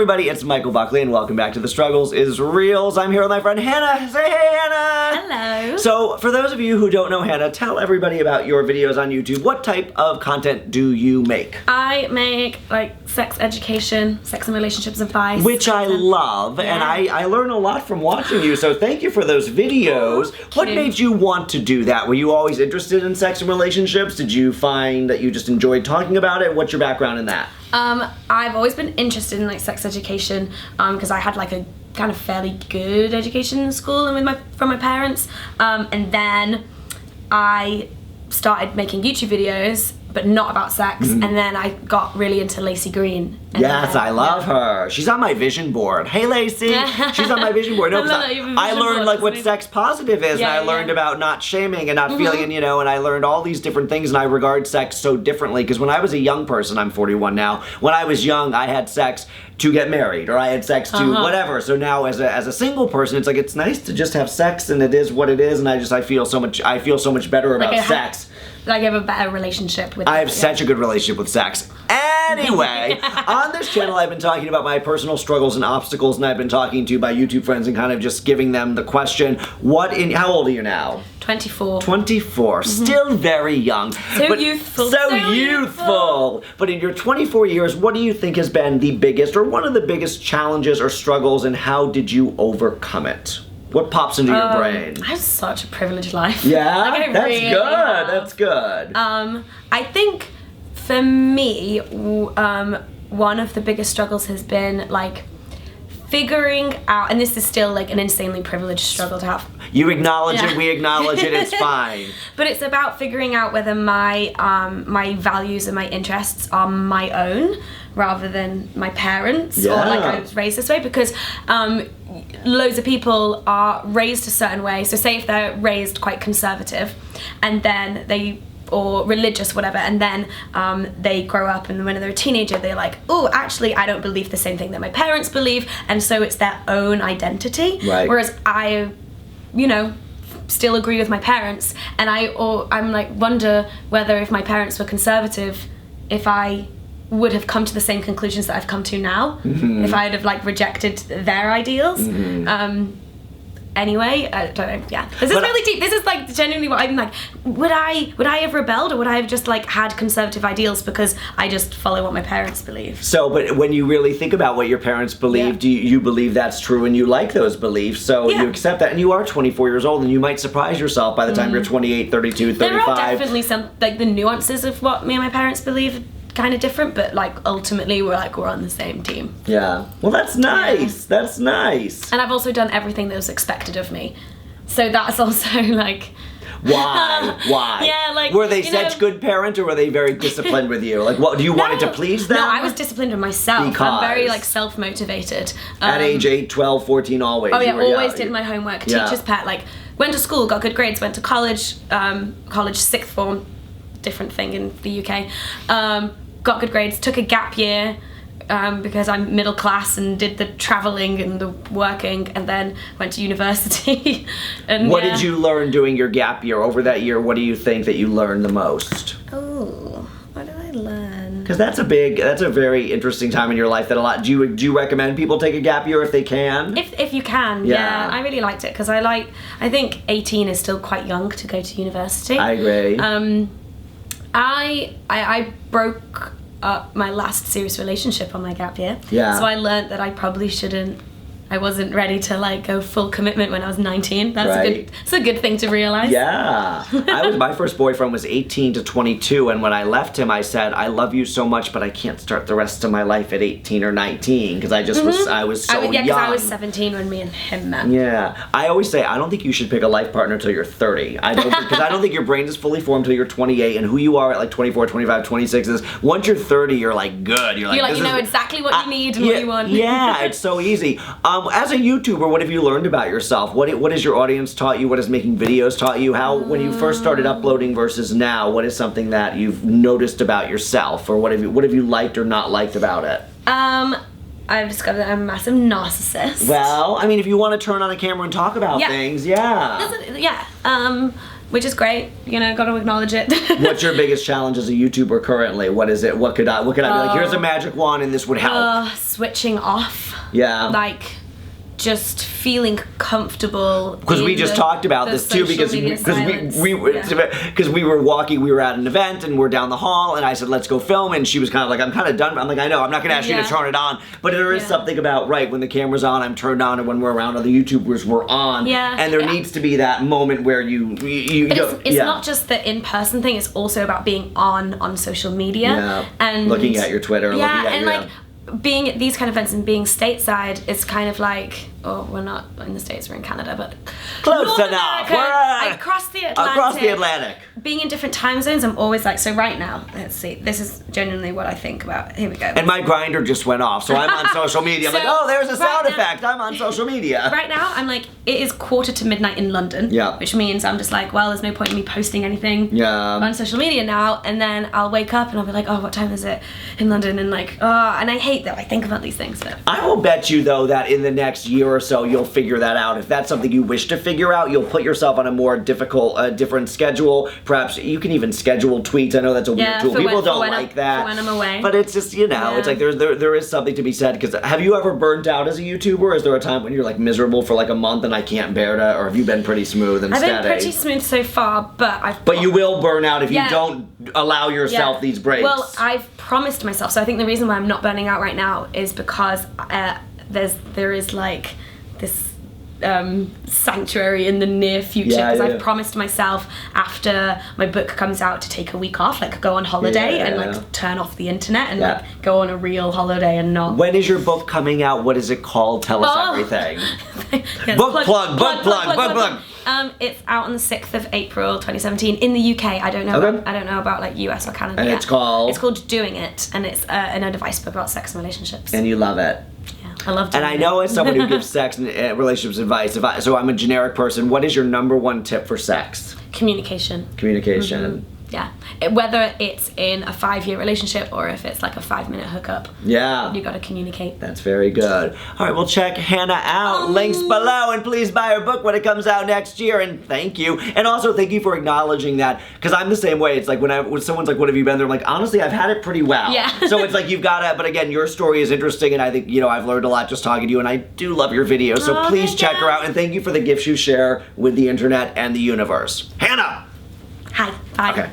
everybody, it's Michael Buckley and welcome back to The Struggles is Reals. I'm here with my friend Hannah. Say hey, Hannah! Hello. So, for those of you who don't know Hannah, tell everybody about your videos on YouTube. What type of content do you make? I make like sex education, sex and relationships advice. Which I love, and I learn a lot from watching you, so thank you for those videos. What made you want to do that? Were you always interested in sex and relationships? Did you find that you just enjoyed talking about it? What's your background in that? I've always been interested in like sex education because I had like a kind of fairly good education in school and from my parents, and then I started making YouTube videos, but not about sex, and then I got really into Lacey Green. Yes, I love her. She's on my vision board. Hey, Lacey. She's on my vision board. No, I learned like what sex positive is, and I learned about not shaming and not feeling, and I learned all these different things, and I regard sex so differently, because when I was a young person, I'm 41 now, when I was young, I had sex to get married, or I had sex to whatever. So now as a single person, it's like, it's nice to just have sex, and it is what it is, and I feel so much better about sex. Like, you have a better relationship with it. I have such a good relationship with sex. Anyway, on this channel I've been talking about my personal struggles and obstacles, and I've been talking to my YouTube friends and kind of just giving them the question, how old are you now? 24. 24. Still very young. So youthful. So youthful. But in your 24 years, what do you think has been the biggest or one of the biggest challenges or struggles, and how did you overcome it? What pops into your brain? I have such a privileged life. Yeah? Like, That's really good. That's good. I think for me, one of the biggest struggles has been like figuring out, and this is still like an insanely privileged struggle to have. You acknowledge it, we acknowledge it, it's fine. But it's about figuring out whether my my values and my interests are my own rather than my parents, or like I was raised this way, because loads of people are raised a certain way. So say if they're raised quite conservative, and then or religious, whatever, and then they grow up, and when they're a teenager, they're like, oh, actually, I don't believe the same thing that my parents believe, and so it's their own identity. Right. Whereas I, still agree with my parents, and I'm like, wonder whether if my parents were conservative, if I would have come to the same conclusions that I've come to now, if I'd have like rejected their ideals. Anyway, I don't know, This is really deep. This is like genuinely what I'm like, would I have rebelled, or would I have just like had conservative ideals because I just follow what my parents believe? So, but when you really think about what your parents believe, do you believe that's true and you like those beliefs, so you accept that, and you are 24 years old, and you might surprise yourself by the time you're 28, 32, 35. There are definitely some, like the nuances of what me and my parents believe kind of different, but like ultimately we're on the same team. Yeah. Well, that's nice. That's nice. And I've also done everything that was expected of me. So that's also like, why? Yeah, like, were they such good parents, or were they very disciplined with you? Like, what do you wanted to please them? No, I was disciplined with myself. Because I'm very like self-motivated. At age 8, 12, 14, always. Oh yeah, always did my homework. Teacher's pet. Like, went to school, got good grades, went to college, sixth form, different thing in the UK. Got good grades, took a gap year because I'm middle class, and did the traveling and the working, and then went to university. And what did you learn doing your gap year? Over that year, what do you think that you learned the most? Oh, what did I learn? Because that's a very interesting time in your life. Do you recommend people take a gap year if they can? If you can, yeah. I really liked it because I think 18 is still quite young to go to university. I agree. I broke up my last serious relationship on my gap year. Yeah. So I learned that I probably I wasn't ready to like go full commitment when I was 19. That's a good thing to realize. Yeah. My first boyfriend was 18 to 22, and when I left him, I said, I love you so much, but I can't start the rest of my life at 18 or 19, because I just I was so young. Yeah, because I was 17 when me and him met. Yeah. I always say, I don't think you should pick a life partner until you're 30. Because I don't think your brain is fully formed until you're 28, and who you are at like 24, 25, 26 is, once you're 30, you're like good. You're like you know exactly what you need and what you want. Yeah, it's so easy. As a YouTuber, what have you learned about yourself? What has your audience taught you? What has making videos taught you? How, when you first started uploading versus now, what is something that you've noticed about yourself, or what have you liked or not liked about it? I've discovered that I'm a massive narcissist. Well, I mean, if you want to turn on a camera and talk about things, which is great. You know, got to acknowledge it. What's your biggest challenge as a YouTuber currently? What is it? What could I be like, here's a magic wand and this would help? Switching off. Yeah. Like, just feeling comfortable. Because we just talked about this too, because we were walking, we were at an event and we're down the hall, and I said, let's go film, and she was kind of like, I'm kind of done. I'm like, I know, I'm not gonna ask you to turn it on, but there is something about, right, when the camera's on, I'm turned on, and when we're around other YouTubers, we're on. Yeah. And there needs to be that moment where it's not just the in-person thing, it's also about being on social media. And looking at your Twitter, looking at your... like, being at these kind of events and being stateside is kind of like, we're not in the States, we're in Canada, but close North enough. America, across the Atlantic. Being in different time zones, I'm always like, so right now, let's see, this is genuinely what I think about. Here we go. And my grinder just went off, so I'm on social media. I'm like, oh, there's a sound effect. I'm on social media. Right now, I'm like, it is 1:45 in London. Yeah. Which means I'm just like, well, there's no point in me posting anything on social media now. And then I'll wake up and I'll be like, oh, what time is it in London? And like, and I hate that I think about these things. But I will bet you, though, that in the next year or so, you'll figure that out. If that's something you wish to figure out, you'll put yourself on a more different schedule. Perhaps you can even schedule tweets. I know that's a weird tool. People don't like that. For when I'm away. But it's just, it's like there is something to be said. Because have you ever burnt out as a YouTuber? Is there a time when you're like miserable for like a month and I can't bear to, or have you been pretty smooth and steady? I've been pretty smooth so far, but you will burn out if you don't allow yourself these breaks. Well, I've promised myself. So I think the reason why I'm not burning out right now is because there is like this sanctuary in the near future, because I've promised myself after my book comes out to take a week off, like go on holiday and like turn off the internet and like go on a real holiday and not. When is your book coming out? What is it called? Tell us everything. Book plug. It's out on the 6th of April 2017 in the UK. I don't know about like US or Canada. And yet. it's called Doing It, and it's an advice book about sex and relationships. And you love it. I love doing And I know as someone who gives sex and relationships advice, so I'm a generic person, what is your number one tip for sex? Communication. Communication. Yeah. Whether it's in a 5-year relationship or if it's like a 5-minute hookup. Yeah. You gotta communicate. That's very good. All right, well, check Hannah out. Links below, and please buy her book when it comes out next year. And thank you. And also, thank you for acknowledging that, because I'm the same way. It's like when someone's like, what have you been through? I'm like, honestly, I've had it pretty well. Yeah. So it's like you've got to, but again, your story is interesting, and I think, I've learned a lot just talking to you, and I do love your videos. So please check her out, and thank you for the gifts you share with the internet and the universe. Hannah! Hi. Bye. Okay.